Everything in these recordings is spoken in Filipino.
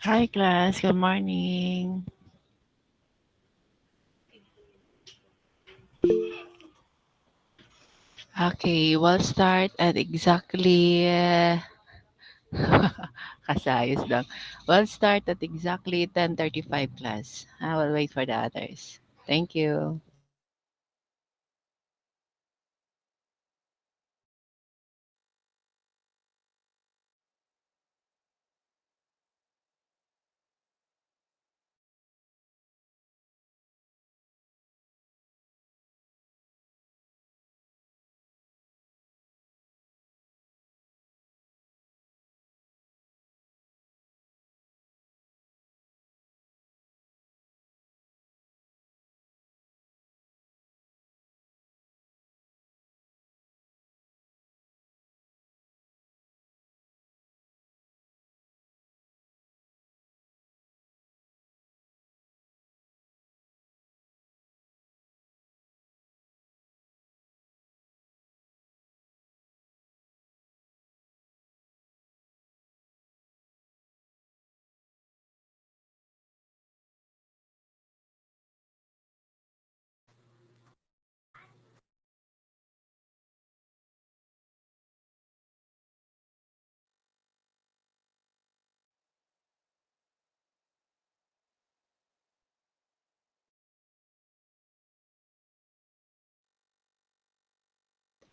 Hi, class. Good morning. Okay, we'll start at exactly kasayos lang. We'll start at exactly 10:35 class. I will wait for the others. Thank you.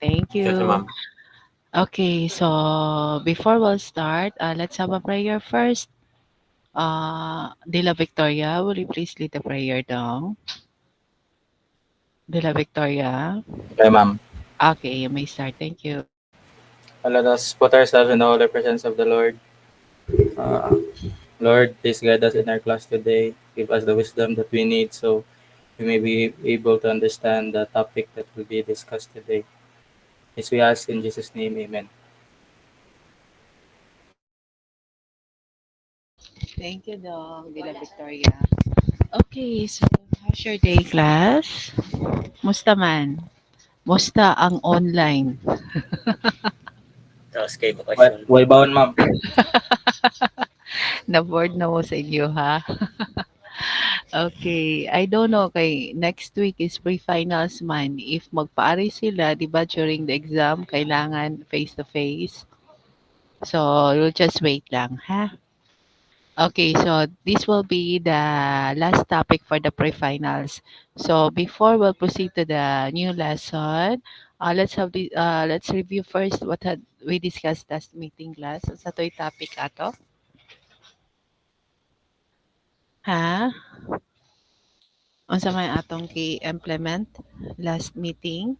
Thank Yes, you. ma'am. Okay, so before we'll start, let's have a prayer first. De La Victoria, will you please lead the prayer down? De La Victoria. Okay, ma'am. Okay, you may start. Thank you. Let us put ourselves in the holy presence of the Lord. Uh, Lord, please guide us in our class today. Give us the wisdom that we need so we may be able to understand the topic that will be discussed today. As we ask in Jesus' name, amen. Thank you, Dong. De La Victoria. Okay, so how's your day, class? Musta man? Musta ang online? Tapos kay bakasyon. Way baon, ma'am. Na-board na mo sa inyo, ha? Okay, I don't know, kay next week is pre-finals man. If magpaari sila, di ba, during the exam, kailangan face-to-face. So, you'll just wait lang, ha? Okay, so this will be the last topic for the pre-finals. So before we'll proceed to the new lesson, let's review first what had we discussed last meeting class. Sa to'y topic ato? Ha? Unsa may atong ki-implement last meeting?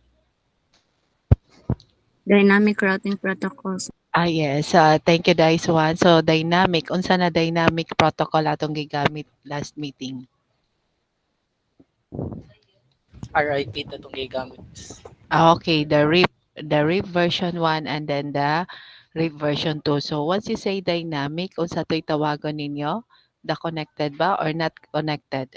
Dynamic routing protocols. Ah, yes. Thank you, Dice One. So, dynamic. Unsa na dynamic protocol atong gigamit last meeting? RIP na itong gigamit. Ah, okay, the RIP version 1 and then the RIP version 2. So once you say dynamic, unsa to'y tawagon ninyo? The connected ba or not connected?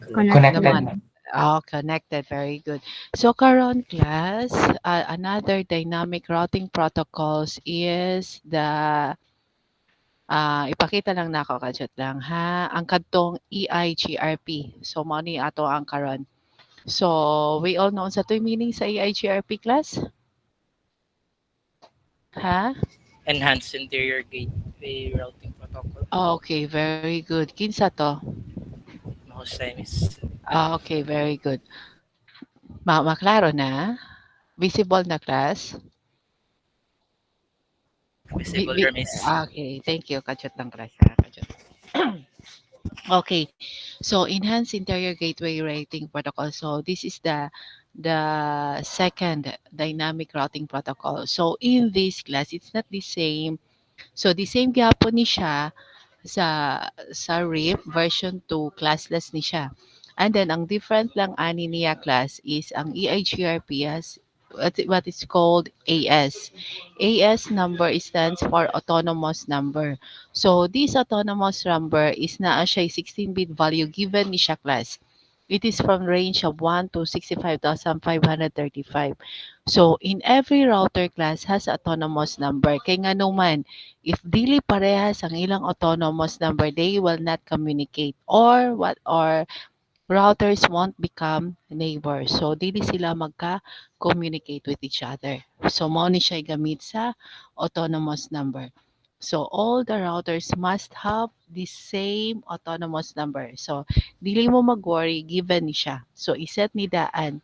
Connected. Connected, Naman. ma'am. Oh, connected. Very good. So karon class, another dynamic routing protocols is the ipakita lang nako kadjot lang ha, ang kadtong EIGRP. So mao ni ato ang karon. So we all know sa to'y meaning sa EIGRP class? Ha? Enhanced Interior Gateway Routing Protocol. Okay, very good. Kinsa to? Most times, Okay, very good. Maklaro na? Visible na class? visible remiss. Okay, thank you. Kachot lang class ha. Kachot. Okay, so enhanced interior gateway rating protocol. So this is the second dynamic routing protocol. So in this class, it's not the same. So the same gyapon ni siya sa RIP version 2 classless ni siya. And then ang different lang ani niya class is ang EIGRP has what is called AS. AS number stands for autonomous number. So this autonomous number is naa siya 16-bit value given ni siya class. It is from range of 1 to 65,535. So, in every router class has autonomous number. Kaya nga naman, if dili parehas ang ilang autonomous number, they will not communicate or routers won't become neighbors. So, dili sila magka-communicate with each other. So, mao ni siya gamit sa autonomous number. So, all the routers must have the same autonomous number. So, dili mo mag-worry, given ni siya. So, iset ni daan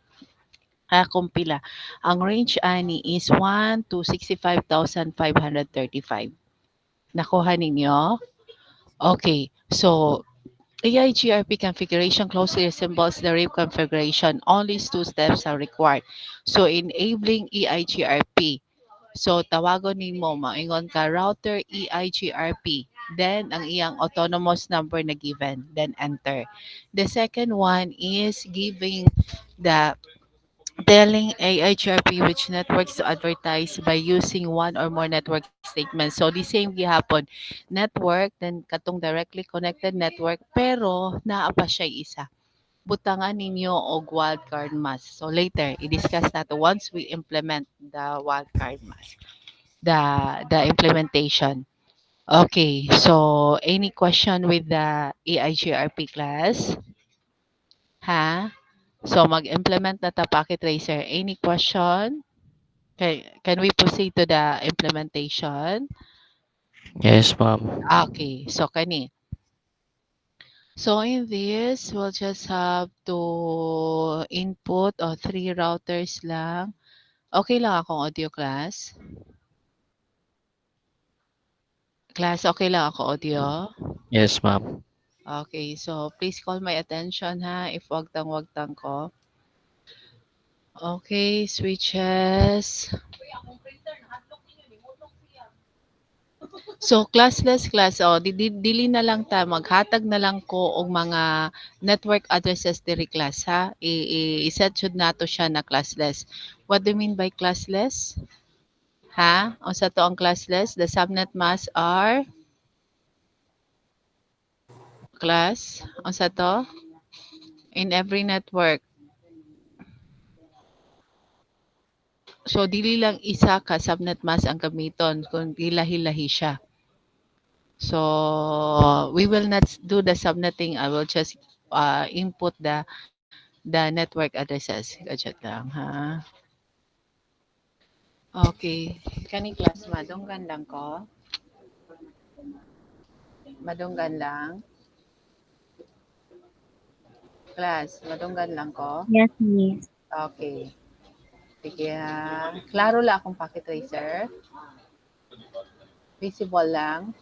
kung pila. Ang range ani is 1 to 65,535. Nakuha ninyo? Okay. So, AIGRP configuration closely resembles the RIP configuration. Only two steps are required. So, enabling EIGRP. So, tawagon nimo, maingon ka, router EIGRP. Then, ang iyang autonomous number na given. Then, enter. The second one is giving the telling AIGRP which networks to advertise by using one or more network statements. So, the same gihapon. Network, then katong directly connected network, pero naa pa siya isa. Butangan ninyo og wildcard mask. So, later, i-discuss nato once we implement the wildcard mask, the implementation. Okay, so any question with the AIGRP class? Ha? So mag-implement na ta Packet Tracer. Any question? Can we proceed to the implementation? Yes, ma'am. Okay, so kani. So in this, we'll just have to input o 3 routers lang. Okay lang akong audio class? Class, okay lang ako audio? Yes, ma'am. Okay, so please call my attention ha if wagtang-wagtang ko. Okay, switches. So classless class, dili na lang ta maghatag na lang ko og mga network addresses diri class ha. I-set jud nato siya na classless. What do you mean by classless? Ha? Unsa to ang classless? The subnet masks are class. Unsa to? In every network. So dili lang isa ka subnet mask ang gamiton kundi lahi-lahi siya. So we will not do the subnetting. I will just input the network addresses. Gadget lang ha. Okay. Kani class madunggan lang ko. Madunggan lang. Class, madunggan lang ko. Yes, miss. Okay. Sige ha. Klaro lang akong packet tracer. Visible lang.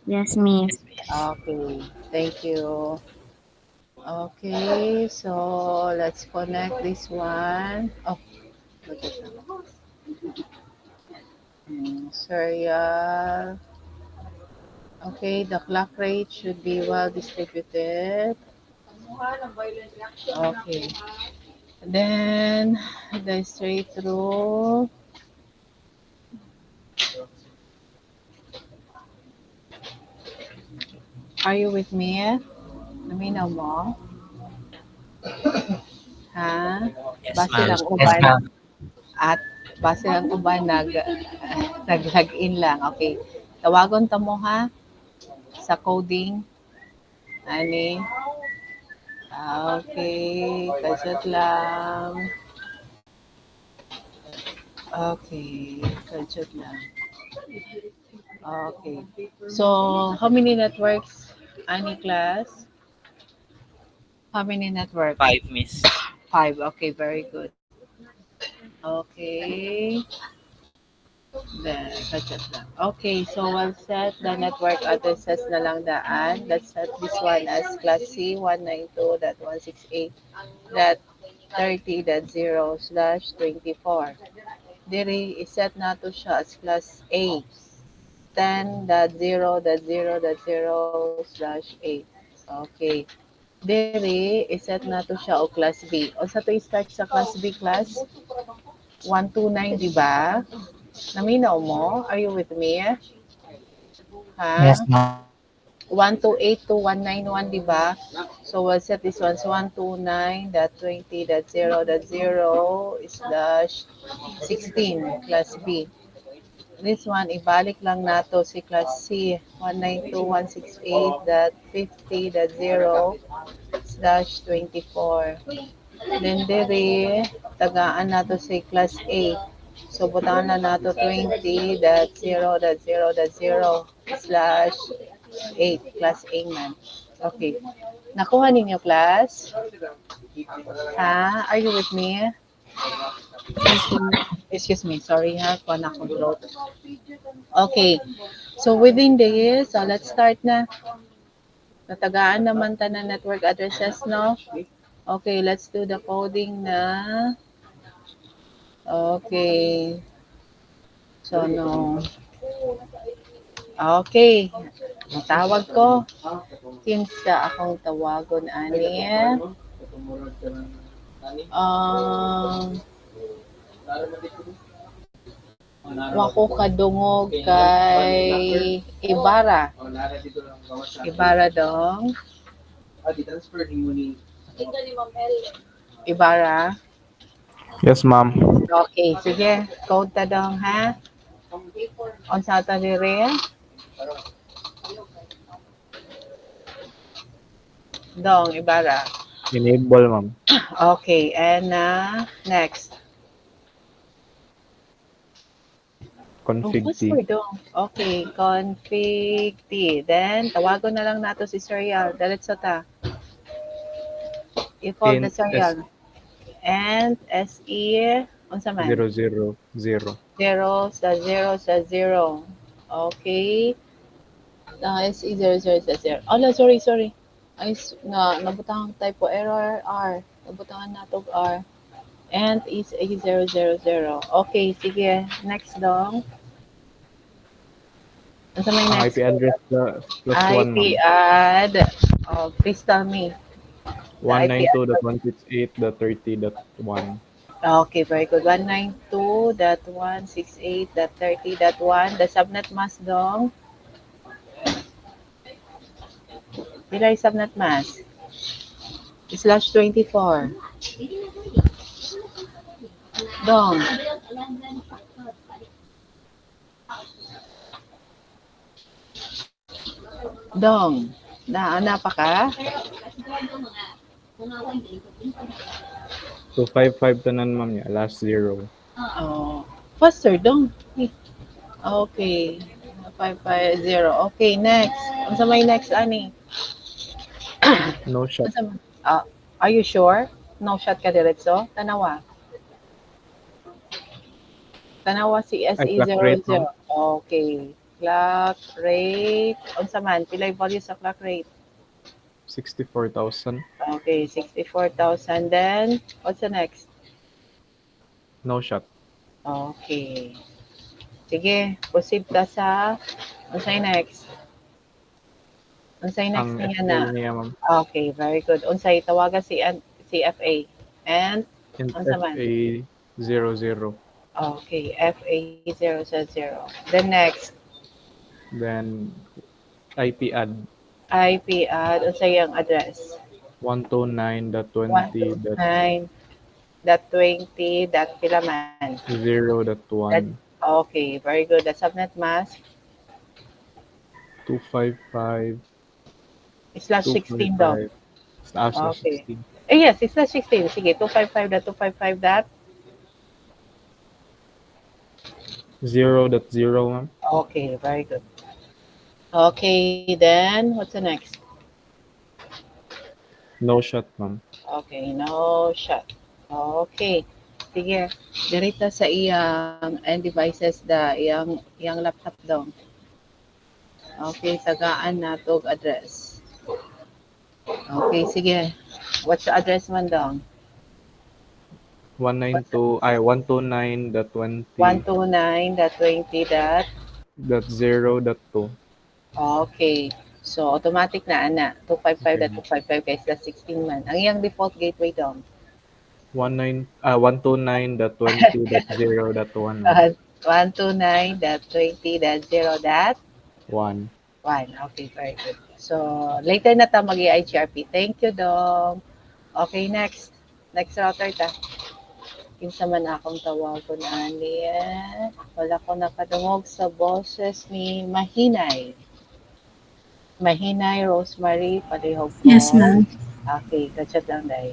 Yes, miss. Okay. Thank you. Okay, so let's connect this one. Oh, budget lang. Serial. Okay, the clock rate should be well distributed. Okay. Then the straight through. Are you with me? Naminaw mo? Ha? Yes, Base ma'am. lang uban at base lang uban nag-login lang. Okay. Tawagon ta mo ha sa coding. Ani? Okay. Kasyat lang. Okay. Kasyat lang. Okay. So, how many networks? Any class? How many networks? 5, miss. 5. Okay, very good. Okay. Then, budget lang. Okay, so we'll set the network addresses na lang daan. Let's set this one as class C 192.168.30.0/24. Diri, iset nato siya as class A 10.0.0.0/8. Okay. Diri, iset nato siya o class B. O sa to i-start sa class B class? 129, di ba? Naminaw mo? Are you with me? Ha? Yes, ma'am. 128 to 191, di ba? So we'll set this one. So 129.20.0.0 slash 16 class B. This one, ibalik lang nato si class C. 192.168.50.0 slash 24. Then dere, tagaan nato si class A. So butangan na nato 20.0.0.0 slash 8, class A man. Okay. Nakuha ninyo, class? Ha? Are you with me? Excuse me. Sorry ha. Kuha na akong throat. Okay. So within this, so let's start na. Natagaan naman ta na network addresses, no? Okay, let's do the coding na. Okay. So, no. Okay. Matawag ko. Kinsa akong tawagon, ani. Wako kadungog kay Ibarra. Ibarra dong. Ibarra. Yes, ma'am. Okay, sige. Code ta dong, ha? Unsa ta dire? Dong, Ibarra. Enable, ma'am. Okay, and next. Config what's T. for dong? Okay, config T. Then, tawagon na lang nato si serial. Diretso ta. I-fold the Int serial. And SE, unsa man? 000. 0 sa 0. Okay. SE 00 sa 0. Oh, sorry. Ay, nabutang typo error R. Nabutangan nato R. And is A000. Okay, sige. Next dong. Unsa may Ang next? IP address plus 1, IP ma'am. add. Oh, please tell me. The IP add. 192.168.30.1. Okay, very good. 192.168.30.1. The subnet mask dong. Pila yung subnet mask? Slash 24. Dong. Dong. Naana pa ka? 255 tanan, ma'am, niya. Last 0. Oh. Faster dong. Okay. 550. Okay, next. Unsa may next ani? No shot. Are you sure? No shot ka diretso? Tanawa. Tanawa si Ay, clock rate, SE00. ma'am. Okay. Clock rate. Unsa man? Pilay value sa clock rate? 64,000. Okay, 64,000. Then, what's the next? No shot. Okay. Sige, proceed ta sa unsay next? Unsay next Ang niya FA na? niya, ma'am. Okay, very good. Unsay tawagan si FA. And Int unsa man? FA 00. Okay, FA0 sa 0. Then next, Then IP add IP add unsay ang address? 129.20.0.1. 129.20. Man. Okay, very good. The subnet mask 255. slash 16 daw. Slash Okay. 16. Yes, it's slash 16. Sige, 255.255 that. 0.0, ma'am. Okay, very good. Okay, then what's the next? No shot, ma'am. Okay, no shot. Okay. Sige, dirita sa iyang end devices da iyang laptop daw. Okay, tagaan natog address. Okay, sige. What's the address man daw? 129.20. 129.20. 0.2. Okay. So, automatic na, ana. 255.255 kay slash 16 man. Ang iyang default gateway daw. 129.20.0.1. 129.20.0.1. 1. 1. Okay, very good. So, later na ta mag-IGRP. Thank you, Dong. Okay, next. Next router ta. Kinsa man akong tawagon ani. Wala ko nakadungog sa boses ni Mahinay. Mahinay, Rosemary, palihog ko. Yes, ma'am. Okay, kachat lang dahil.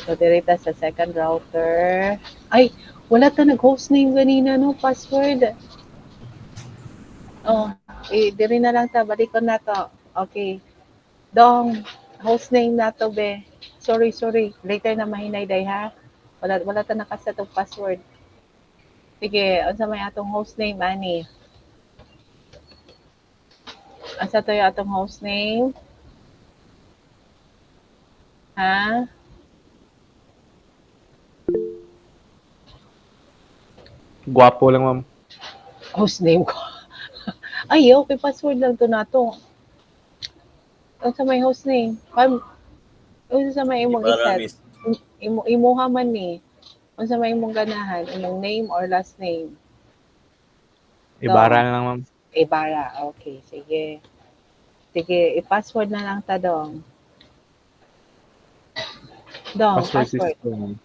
So, dirita sa second router. Ay, wala ta nag-host name ganina, no? Password. Oh, diri na lang ta. Balikan na to. Okay. Dong, host name na to, be. Sorry. Later na mahinay day, ha? Wala ta nakaset of password. Sige, unsa may atong host name, ani? Asa to yung atong host name? Ha? Guwapo lang, ma'am. Host name ko. Ay, okay, password lang to na to. Unsa may host name? Unsa may imong iset? Imuha man ni. Unsa may imong ganahan? Imong name or last name? Ibara lang, ma'am. Ibarra. Okay, sige. Sige, i-password na lang ta, Dong. Dong, Password password. Cisco, ma'am.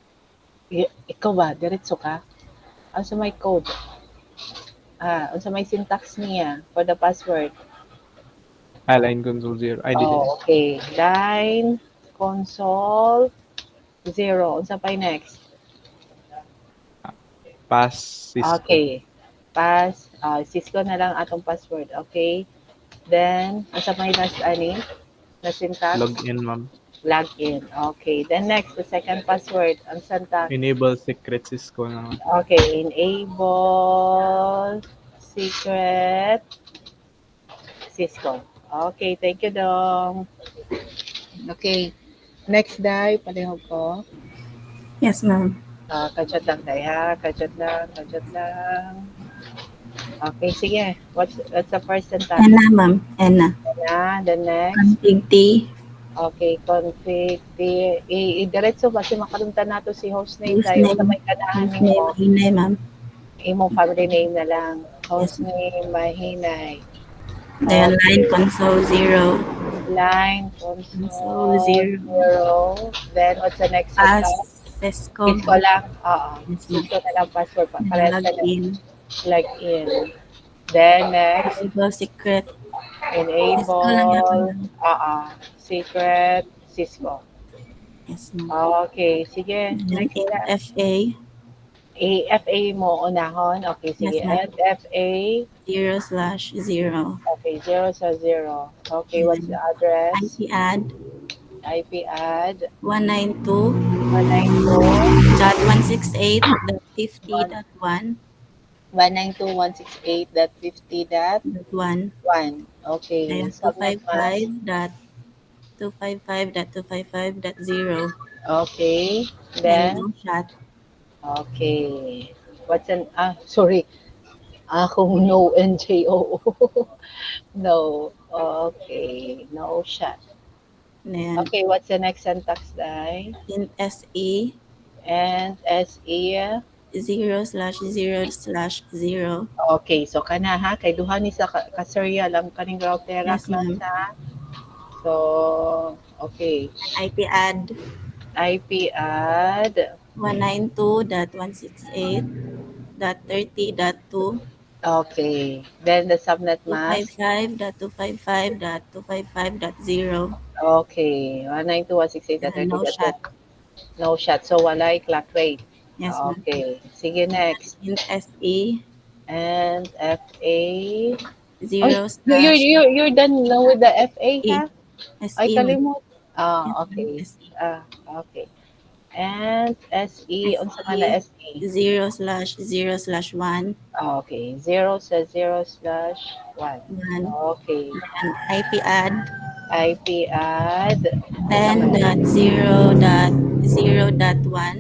Ikaw ba? Diretso ka? Unsa may code? Unsa may syntax niya for the password? Line console 0. Ay, di. Oh, okay. Line, console, 0. Unsa pa'y next? Pass Cisco. Okay. Pass. Cisco na lang atong password. Okay. Then, unsa pa'y last ani? Na syntax? Login, ma'am. Login. Okay. Then next, the second password. Ang syntax? Enable secret Cisco na, ma'am. Okay. Enable secret Cisco. Okay. Thank you, Dong. Okay. Next, Day. Palihog ko. Yes, ma'am. Kachat lang tayo ha. Kachat lang. Okay, sige. What's the first syntax? Enna, ma'am. Enna. The next. Config T. Okay, config. I-diretso ba si makaruntan nato si host name tayo Username. sa may kanahan Username, mo. Mahinay, ma'am. Imong family name na lang. Host name, Mahinay. Then line console 0. Line, Console, console, 0. Then, what's the next Pass syntax? Cisco. Cisco lang. Oo. Yes, ma'am. Cisco na lang password. Then Parehas ka na. login. Login. Then, next. Enable secret. Cisco lang Enable, yan. secret, Cisco. Yes, ma'am. Okay, sige. Then Next na. FA. FA mo unahon. Okay, sige. Yes, ma'am. FA. 0/0. Okay, 0 sa 0. Okay, what's the address? IP add IP add 192. 192. 192.50.1. 192.168.50.1. Okay. Then Subnet mask. 255.255.255.0. Okay. Then Then, no shot. okay. What's sorry. Akong no NJO. No. Okay. No shot. Then Okay, what's the next syntax, Dai? in SE And SE. 0/0/0. Okay, so kana ha, kay duha ni sa ka-serial ang kaning router Yes, ma'am. klasa. So, okay. IP add IP add. 192.168.30.2. Okay. Then the subnet mask. 255.255.255.0. Okay. 192.168. No shot. No shot. So, walay clock rate. Yes, ma'am. Okay. Sige, next. In SE And FA. 0 You're done now with the FA, ha? Ay, SE. kalimot. Yes, Okay. SE. Okay. And SE, unsa man na SE? 0/0/1. Okay, 0 sa 0/1. Okay. And IP add IP add. 10.0.0.1.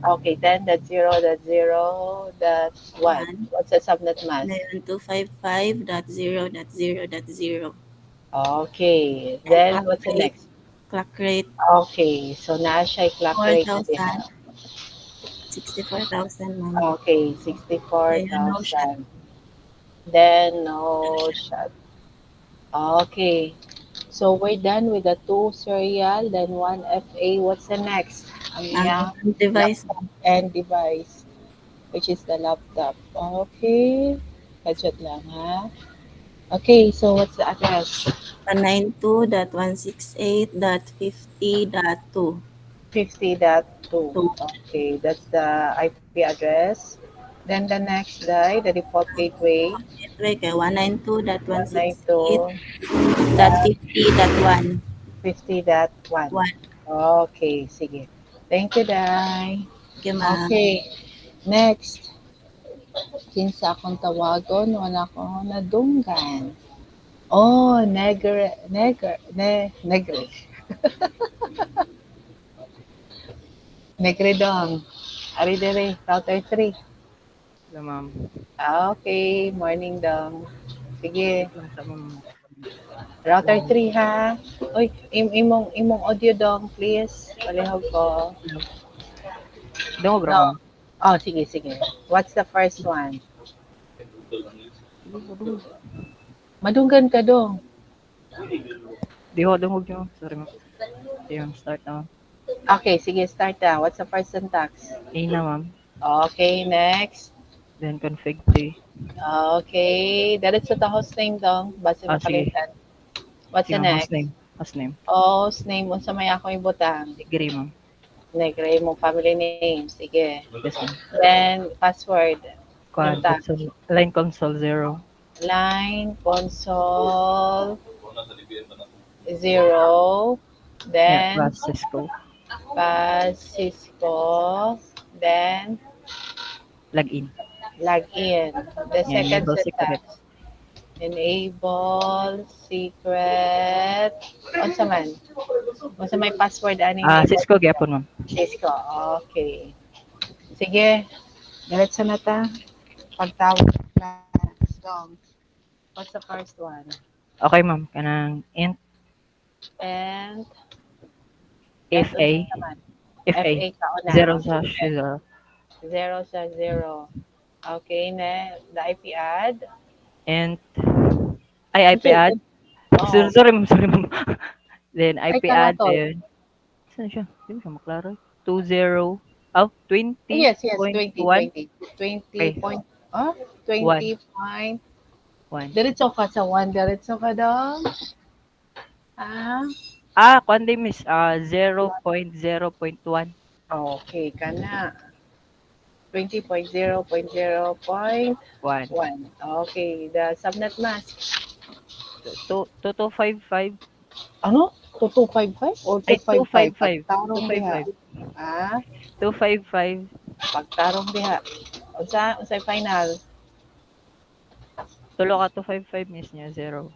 Okay, 10.0.0.1. What's the subnet mask? Then 255.0.0.0. Okay. Then, what's the next? Clock rate Okay, so na siya clock rate na din. 64,000, ma'am. Okay, Then no shot. 64,000. Then, no shot. Okay. So we're done with the two serial, then one FA. What's the next? Ang iyang Device. laptop and device, which is the laptop. Okay. Budget lang, ha? Okay, so what's the address? 192.168.50.2. 50.2. 2. Okay, that's the IP address. Then the next die, the default gateway, Gateway kay 192.50.1. 192.168.50.1. Okay, sige. Thank you, Dai. Okay, ma'am. Okay, next. Kinsa akong tawagon, wala ko nadunggan. Oh, negre. Negre dong. Ari dere, router 3. Hello, ma'am. Okay, morning dong. Sige, Basta, ma'am. router 3 ha. Uy, imong audio dong, please. Palihog ko. Dungo, bro, No. ma'am. Oh, sige. What's the first one? Madunggan ka dong. Di ko dungog nyo. Sorry, ma'am. Yung start na, ma'am. Okay, sige, start na. What's the first syntax? A na, ma'am. Okay, next. Then config T. Okay, diretso ta host name dong. Base Ah, sige. makalimutan. What's Sige, the ma'am. next? Host name. Host name, unsa may akong ibutang. Agree, ma'am. Negre mong family name. Sige. Yes, ma'am. Then, password. Kuhan, Punta. line console 0. Line, console, 0. Yeah, Then, plus Cisco. Cisco. Then, Login. login. The Yeah, second enable syntax. Enable secret. Unsa man? Unsa may password ani enable? Cisco gyapon, ma'am. Cisco. Okay. Sige. Diretso na ta. Pagtawag na. Dong. What's the first one? Okay, ma'am. Kanang int And FA. unsa man? FA. FA ka una. 0 slash 0. 0. Okay, na the IP ad. And IP add. Oh, Sorry, ma'am. Sorry, ma'am. Then ay IP add. karatol. Then, saan siya? Hindi mo siya maklaro. 20. 20.1. Yes, 20. 20 Okay. point, 1. 20 point. 1. Diretso ka sa 1. Diretso ka daw. Ah, Kundi miss. 0.0.1. okay ka na. 20.0.0.1. 1. Okay, the subnet mask. 2255. Ano? 2255 or Ay, 255? 255. Pagtarong diha. 255. Ah, 255. pagtarong diha. Unsay final? Tulo ka 255 miss niya. 0.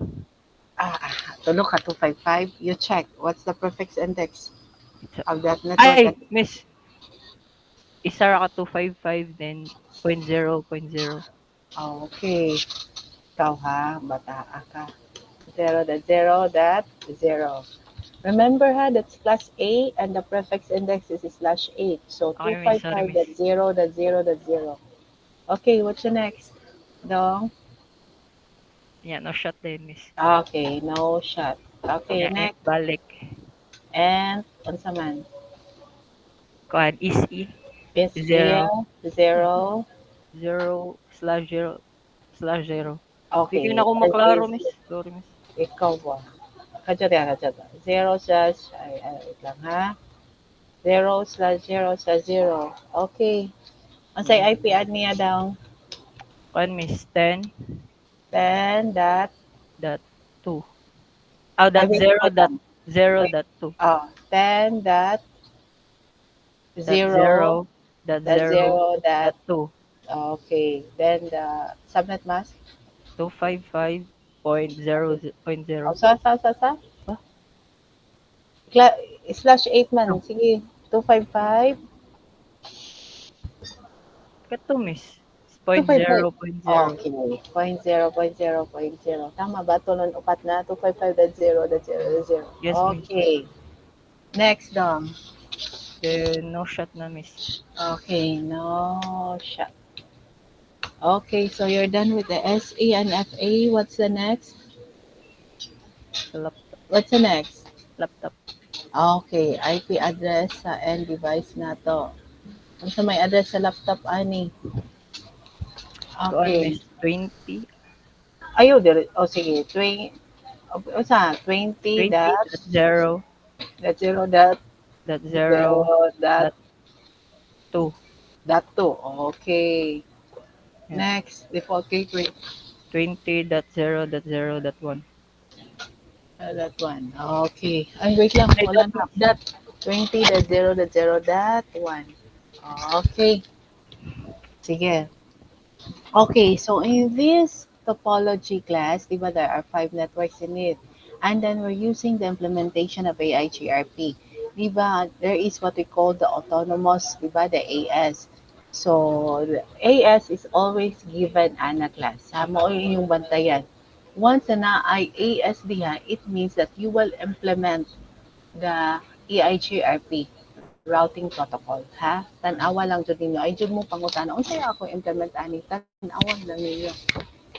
Tulo ka 255. You check. What's the prefix index of that Ay, network? miss. Isa ra ka 255 then 0.0.0. Okay. Ikaw ha, bataa ka. 0.0.0. Remember ha, that's class A and the prefix index is /8. So Okay, miss. Sorry, miss. 255.0.0.0. Okay, what's the next? Dong? Yeah, no shot din, miss. Okay, no shot. Okay, Yeah, next. balik. And, unsa man? Kuhan, is E. Is 0. 0. 0/0/0. Hindi Okay, na ako that maklaro, is, miss. Sorry, miss. ikaw ba? Kadyo. 0 wait lang ha. 0/0/0. Okay. Unsay IP ad niya daw? Kuhan, miss. 10. 10 Dot 2. ay, Dot wait, 0 wait dot lang. 0 Wait. dot 2. 10 dot Dot 0 0 dot dot 0 0 dot dot 2. okay. Then the subnet mask. 255.0.0. Sa. Ba? /8 man. No. Sige. 255. Kato, miss. 255. 0.0.0. Okay. 0.0.0.0. Tama ba? Tulon upat na. 255.0.0.0. Yes, miss. Okay. Next, Dom. Then, no shot na, miss. Okay. No shot. Okay. So you're done with the SE and FA. What's the next? Laptop. What's the next? Laptop. Okay, IP address sa end device na to. Ano sa may address sa laptop, ani? Kuan Okay. is 20. Ayaw, dire. O sige, 20, o sa 20 dot, 20.0. dot 0 dot Dot 0 0. dot Dot 2. dot 2. Okay. Yeah. Next, default gateway. 20.0.0.1. That one. Okay. Ay, wait lang. I Wala don't na. have. Dot 20.0.0.1. Okay. Sige. Okay, so in this topology class, di ba, there are 5 networks in it. And then we're using the implementation of AIGRP. Di ba, there is what we call the autonomous, di ba, the AS. So, the AS is always given ana class. Ha, mo yung bantayan. Once na ay AS diha, it means that you will implement the EIGRP routing protocol, ha? Tanawa lang jud ninyo. Ay jud mo pangutana, unsay ako implement ani? Tanawa lang ninyo.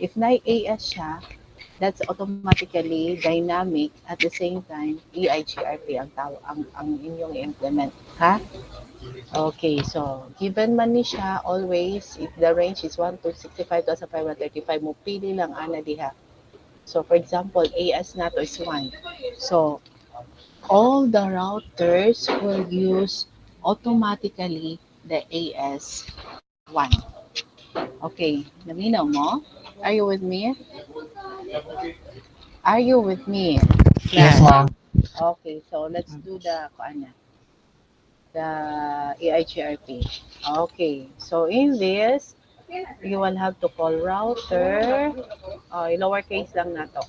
If na AS siya, that's automatically dynamic at the same time EIGRP ang inyong implement, ha? Okay, so given man ni siya always if the range is 1 to 65,535 mo pili lang ana diha. So for example, AS nato is 1. So all the routers will use automatically the AS1. Okay, naminaw mo? Are you with me? Are you with me? Yes, ma'am. Okay, so let's do the EIGRP. Okay, so in this, you will have to call router, lowercase lang na to.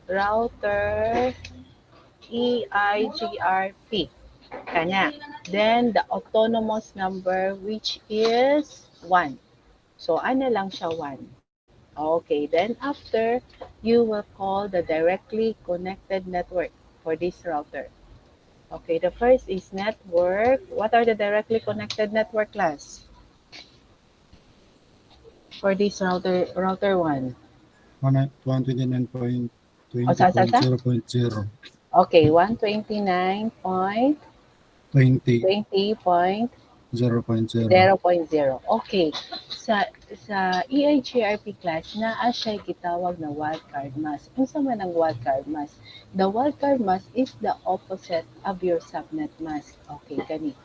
Router EIGRP. Kanya. Then, the autonomous number, which is 1. So, ano lang siya 1. Okay, then after, you will call the directly connected network for this router. Okay, the first is network. What are the directly connected network class? For this router 1. 129.20.0.0. O, okay, 129.20.0.0. 0.0. Okay. Sa EIGRP class, naa siya gitawag na wildcard mask. Unsa man ang wildcard mask? The wildcard mask is the opposite of your subnet mask. Okay, kani.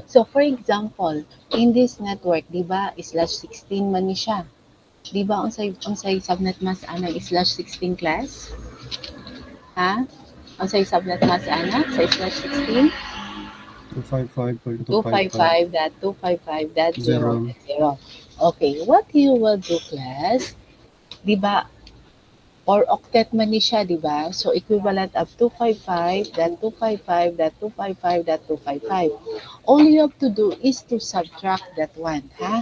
So, for example, in this network, di ba, /16 man ni siya. Di ba, unsay subnet mask anang /16 class? Ha? Unsay subnet mask ana sa /16? 255.255. 255.255.0.0. Okay, what you will do class, di ba, or octet man ni siya, di ba? So, equivalent of 255.255.255.255. All you have to do is to subtract that one, ha?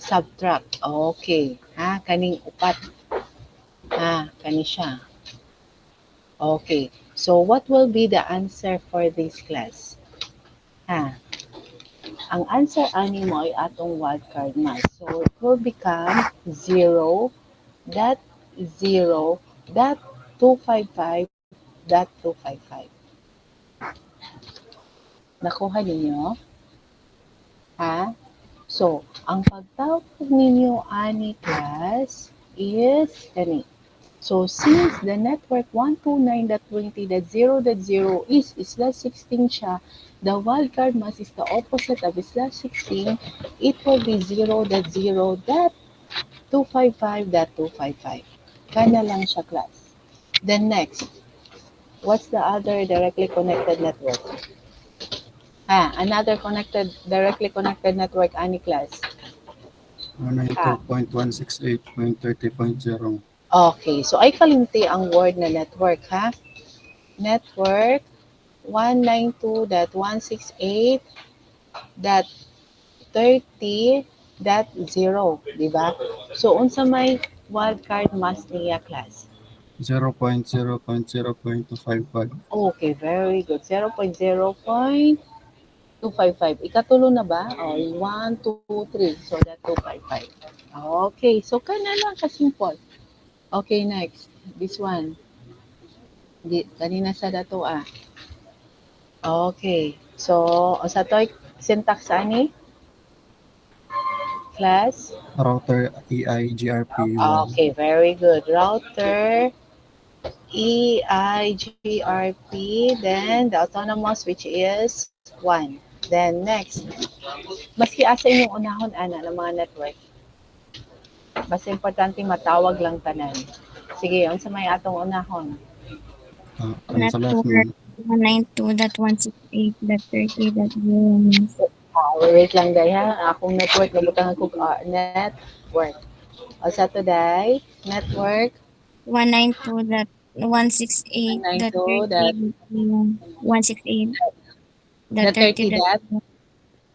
Subtract. Okay. Ha? Kaning upat. Ha? Kani siya. Okay. So, what will be the answer for this class? Ha? Ang answer ani mo ay atong wildcard mask. So, it will become 0.0.255.255. Nakuha ninyo? Ha? So, ang pagtawag ninyo ani class is kani. So, since the network 129.20.0.0 is /16 siya, the wildcard mask is the opposite of /16. It will be 0.0.255.255. Kana lang siya class. Then next, what's the other directly connected network? Another directly connected network ani class. 192.168.30.0. Okay, so ay kalimti ang word na network, ha? Network 192.168.30.0, di ba? So, unsa may wildcard mask niya class? 0.0.0.255. Okay, very good. 0.0.255. Ikatulo na ba? O, 1, 2, 3. So, that 255. Okay, so kana lang kasimple. Okay, next. This one. Kanina sa dato Okay. So, sa toy syntax ani? Class? Router EIGRP1. Okay, very good. Router, EIGRP, then the autonomous which is 1. Then next, maski asa inyong unahon ana ng mga network. Basta importante matawag lang tanan. Sige, unsa may atong unahon? Ano sa left ma'am? Network 192.168.30.0 Wait lang day ha. Akong network nabutang ko network. O sa today, network 192.168.30.168 the 30 dot the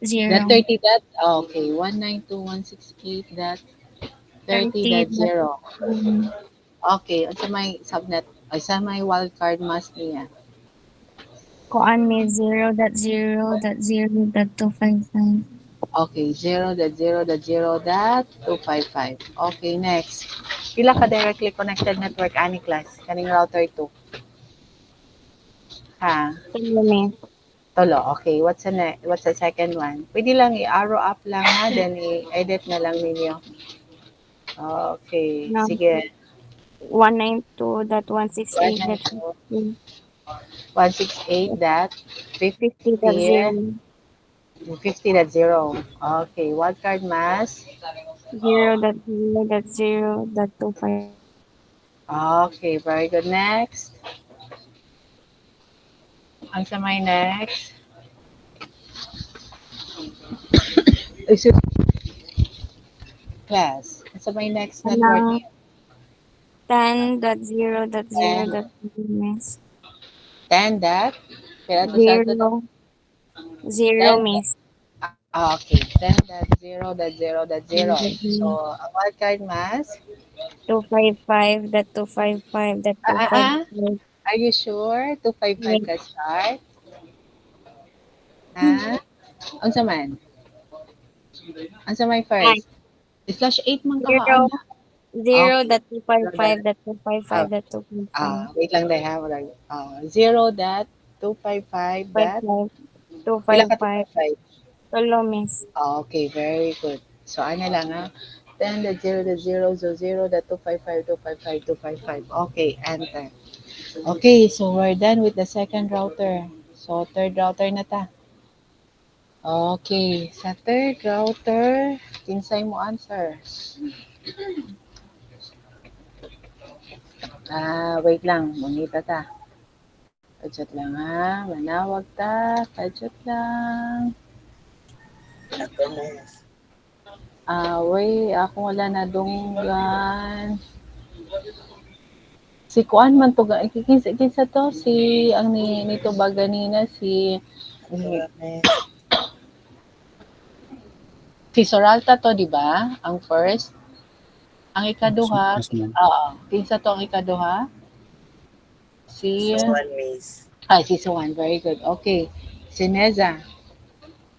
0 30 dot okay 192.168.30.0 okay unsa may subnet ay sa may wildcard mask niya Kuan may 0.0.0.255. okay 0.0.0.255 okay next pila ka directly connected network ani class kaning router 2 ha Tolo, okay. What's the second one? Pwede lang i-arrow up lang ha, then i-edit na lang ninyo. Okay, No. sige. 192.168.50 168.50.0. 50.0. Okay, wildcard mask. 0.0.0.25. Okay, very good. Next. Ang sa may next. Class. Ang sa may next network. 10.0.0.0 10 that. Kaya to sa ito. 0 miss. Okay, 10.0.0.0. So, ang wildcard mask. 255.255.255. Are you sure? 255 ka start? Ha? Unsa man? Unsa may first? Slash 8 man ka ha. 0.255.255.255. Wait lang dahil ha. 0.255 that? Pila ka 255. 255? Solo miss. Okay, very good. So, ano lang ha? 10.0.0.0.255.255.255. Okay, enter. Okay, so we're done with the second router. So, third router na ta. Okay, sa third router, kinsay mo answer. Wait lang, mangita ta. Kadjot lang ha, manawag ta, kadjot lang. Wait, ako wala na dunggan. Si Kuan man to, kinsa to, si, ang nito ba ganina, si Soralta to, di ba? Ang first. Ang ikaduha, Yes ma'am. kinsa to ang ikaduha? Si Miss. si Suwan, very good. Okay. Si Neza.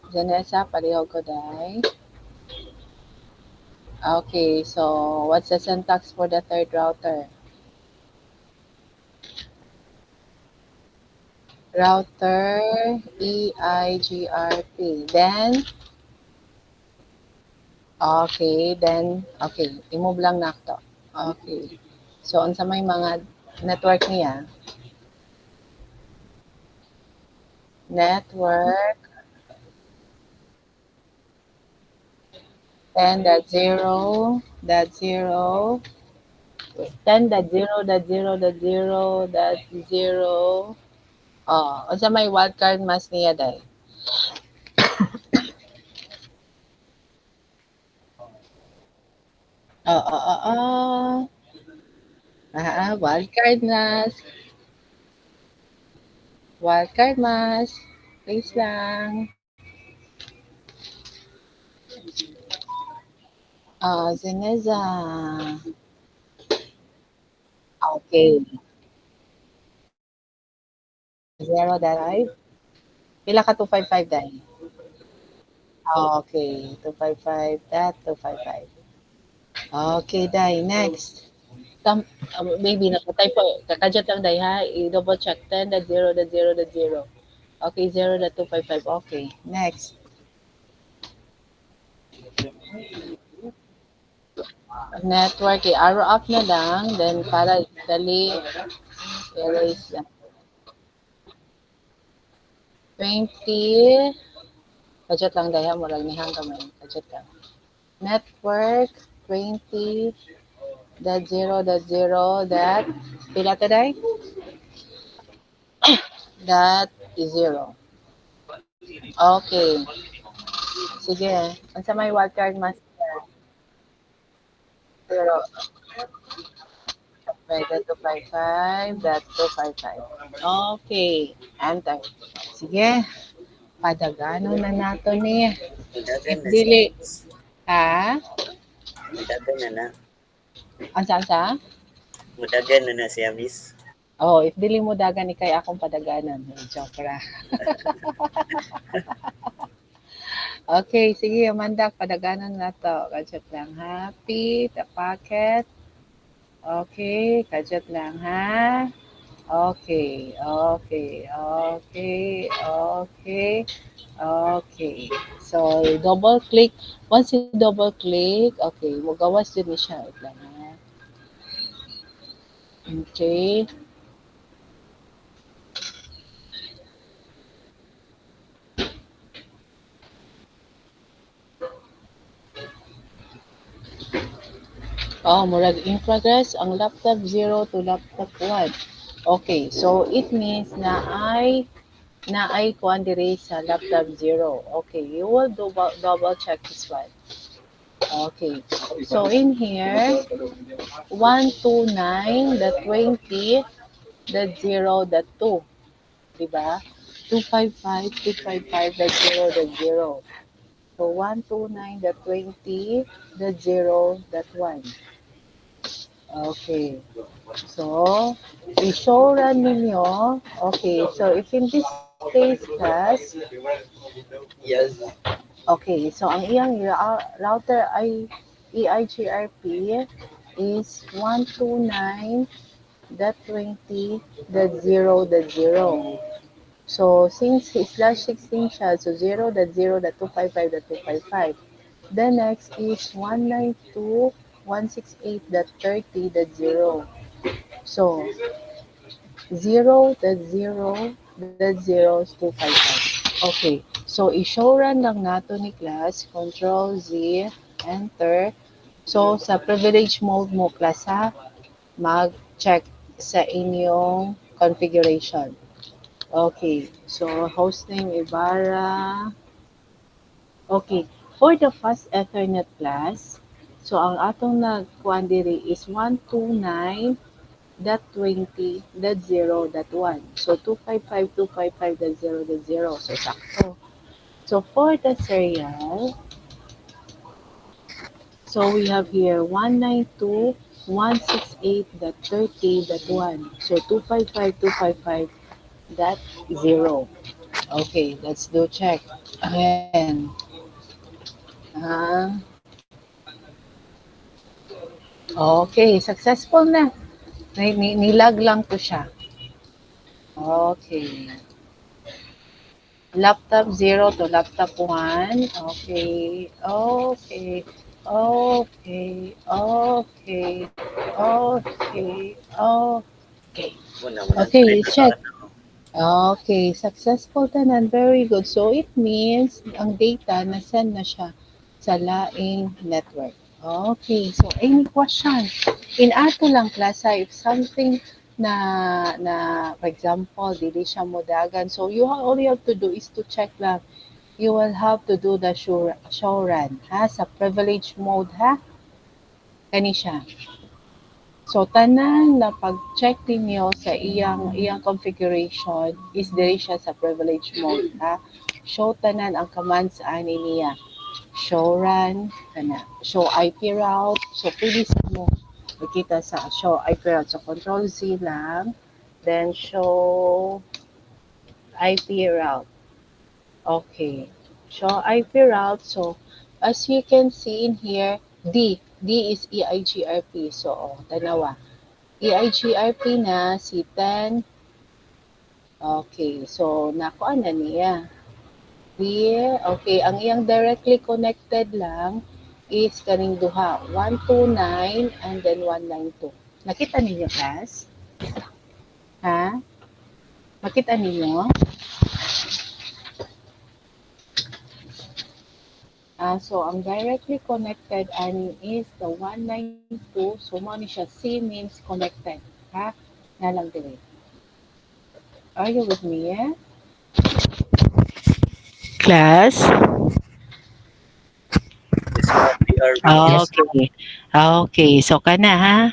Janessa, pareho ko dai. Okay, so what's the syntax for the third router? Router EIGRP. Then, okay, i-move lang na to. Okay. So, unsa may mga network niya? Network 10.0.0 10.0.0.0.0 unsa may wildcard mas niya day? Wildcard mas. Wildcard mas. Please lang. Zeneza. Okay. 0.5. Pila ka 255 dahil? Okay. 255 that 255. Okay, dahil. Next. Maybe nakatay po. Kakadjot lang day ha. I-double check. 10.0.0.0. Okay, 0.255. Okay, next. Network, i-arrow up na lang. Then, para dali, erase lang. 20. Kadjot lang day ha. Murag ni hang kamay. Kadjot lang. Network, 20.0.0. Pila to day? That is 0. Okay. Sige. Ang sa may wildcard master. 0. That 255. Okay. Enter. Sige. Padagano na nato ni. Mudagan na Dili. siya. Ha? Mudagan na na. Ansa? Mudagan na na siya, miss. Oh, if dili mo dagan ikay akong padaganan. Joke ra. Okay, sige, Amanda, padaganan na to. Kadjot lang, happy, the pocket. Okay, kadjot lang, ha? Okay. So, double click. Once you double click, okay, magawas din siya. Wait lang, ha? Okay. Oh, murag in progress ang laptop 0 to laptop 1. Okay, so it means na ay kuan diri sa laptop 0. Okay, you will double check this one. Okay, so in here 129.20.0.2, diba? 255.0.0. So 129.20.0.1. Okay. So, i-show run ninyo. Okay. So, if in this case, class, Yes. okay. So, ang iyang router ay EIGRP is 129.20.0.0. So, since /16 siya, so 0.0.255.255. The next is 192.168.30.0. So, 0.0.0 is 255. Okay. So, i-show run lang nato ni class. Control Z, enter. So, sa privilege mode mo, class ha, mag-check sa inyong configuration. Okay. So, hostname Ibarra. Okay. For the fast Ethernet class, so ang atong nagkuan diri is 129.20.0.1. So 255.255.0.0. So sakto. So for the serial, so we have here 192.168.30.1. So 255.255.0. Okay, let's do check. Ayan. Okay, successful na. Nilag lang to siya. Okay. Laptop 0 to laptop 1. Okay. Okay, check. Okay, successful tanan. Very good. So it means ang data na-send na siya sa laing network. Okay, so any question? In ato lang klasa, if something na for example, dili siya modagan. So all you have to do is to check lang. You will have to do the show run, ha? Sa privilege mode, ha? Kani siya. So tanan na pag-check ninyo sa iyang configuration is diri siya sa privilege mode, ha? Show tanan ang commands ani niya. Show run, kana. Show IP route. So pili sa mo makita sa show IP route. So control Z lang. Then show IP route. Okay. Show IP route. So as you can see in here, D is EIGRP. So, tanawa. EIGRP na si 10. Okay, so nakuha na niya. Here, okay, ang iyang directly connected lang is kaning duha, 129 and then 192. Nakita ninyo, class? Ha? Makita ninyo? So, ang directly connected ani is the 192. So, mo ni siya. C means connected. Ha? Nalang dire. Are you with me? Class? Yes, ma'am. We are with you. Okay. Okay. So, kana ha?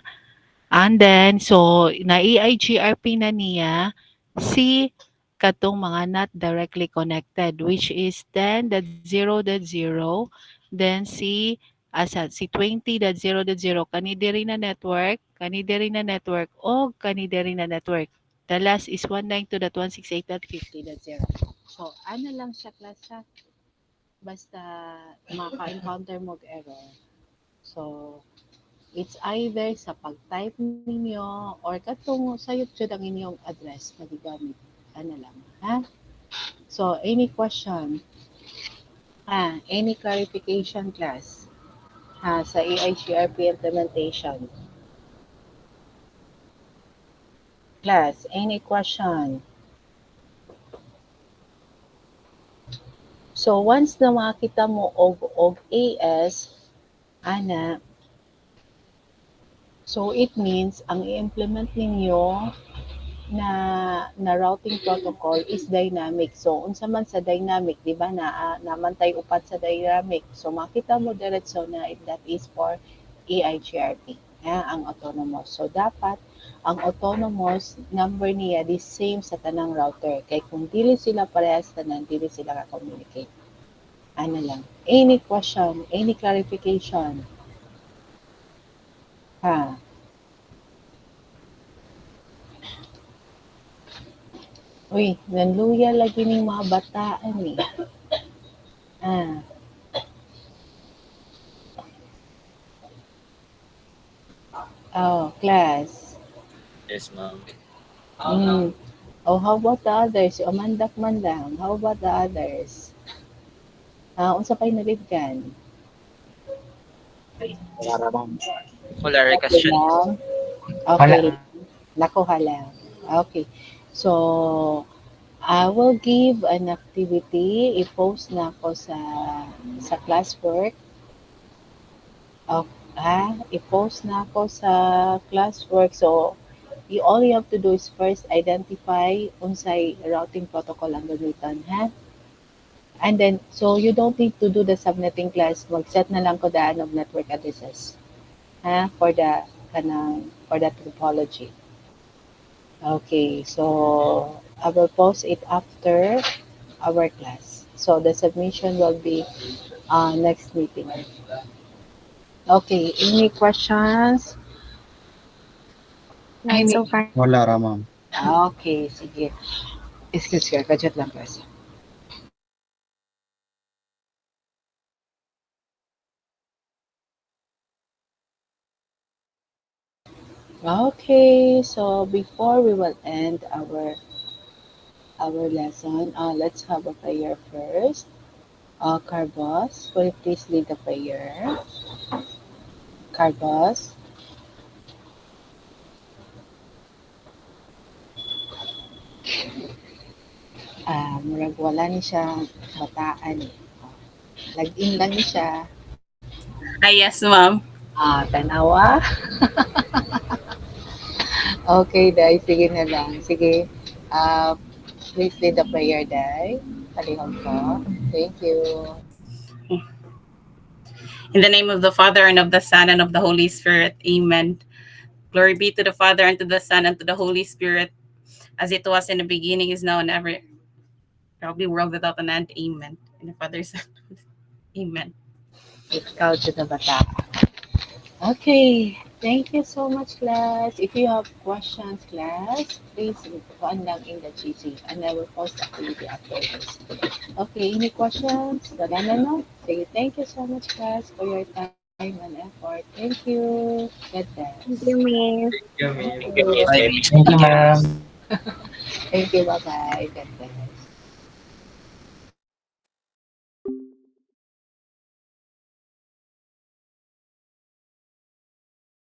And then, so, na-EIGRP na niya si katong mga not directly connected, which is 10.0.0, then si 20.0.0, kani diri na network, o kani diri na network. The last is 192.168.50.0. So, ano lang siya, class ha? Basta maka-encounter mo error. So, it's either sa pag-type ninyo or katong sayot jud ang inyong address magigamit. Ano lang, ha? So, any question? Any clarification, class? Sa EIGRP implementation? Class, any question? So, once na makita mo og AS, ana, so it means ang i-implement ninyo na routing protocol is dynamic. So unsa man sa dynamic, di ba, namantay upat sa dynamic. So makita mo diretso na that is for EIGRP, ang autonomous. So dapat ang autonomous number niya the same sa tanang router. Kay kung dili sila parehas tanan, dili sila ka-communicate. Ano lang. Any question, any clarification? Uy, nanluya lagi ning mga bataan eh. Class. Yes, ma'am. Oh, how about the others? Mandak man lang. How about the others? Unsa pay nalibgan? Wala, ma'am. Wala rin Okay question. lang. Okay. Nakuha lang. Okay. So, I will give an activity. I-post na ako sa classwork. I-post na ako sa classwork. So, all you have to do is first identify unsay routing protocol ang gamiton, ha? And then, so you don't need to do the subnetting class. Mag-set na lang ko daan of network addresses, ha? For the topology. Okay, so I will post it after our class. So the submission will be next meeting. Okay, any questions? Not so far. Wala ra, ma'am. Okay, sige. Excuse me, kajat lang kasi. Okay, so before we will end our lesson, let's have a prayer first. Carbos, will you please lead the prayer? Carbos. Murag wala ni siya bataan eh. Log-in lang ni siya. Yes, ma'am. Tanawa. Okay, Day. Sige na lang. Sige. Please lead the prayer, Day. Palihog ko. Thank you. In the name of the Father, and of the Son, and of the Holy Spirit. Amen. Glory be to the Father, and to the Son, and to the Holy Spirit, as it was in the beginning, is now, and ever. Probably world without an end. Amen. In the Father's Son. Amen. Ikaw dyan na bata. Okay. Thank you so much, class. If you have questions, class, please put lang in the GC and I will post the activity after this. Okay, any questions? Wala na, no? Sige, thank you so much, class, for your time. time and effort. Thank you. God bless. Thank you, Miss. Thank you, Miss. Thank you, ma'am. Thank you. Bye-bye. God bless.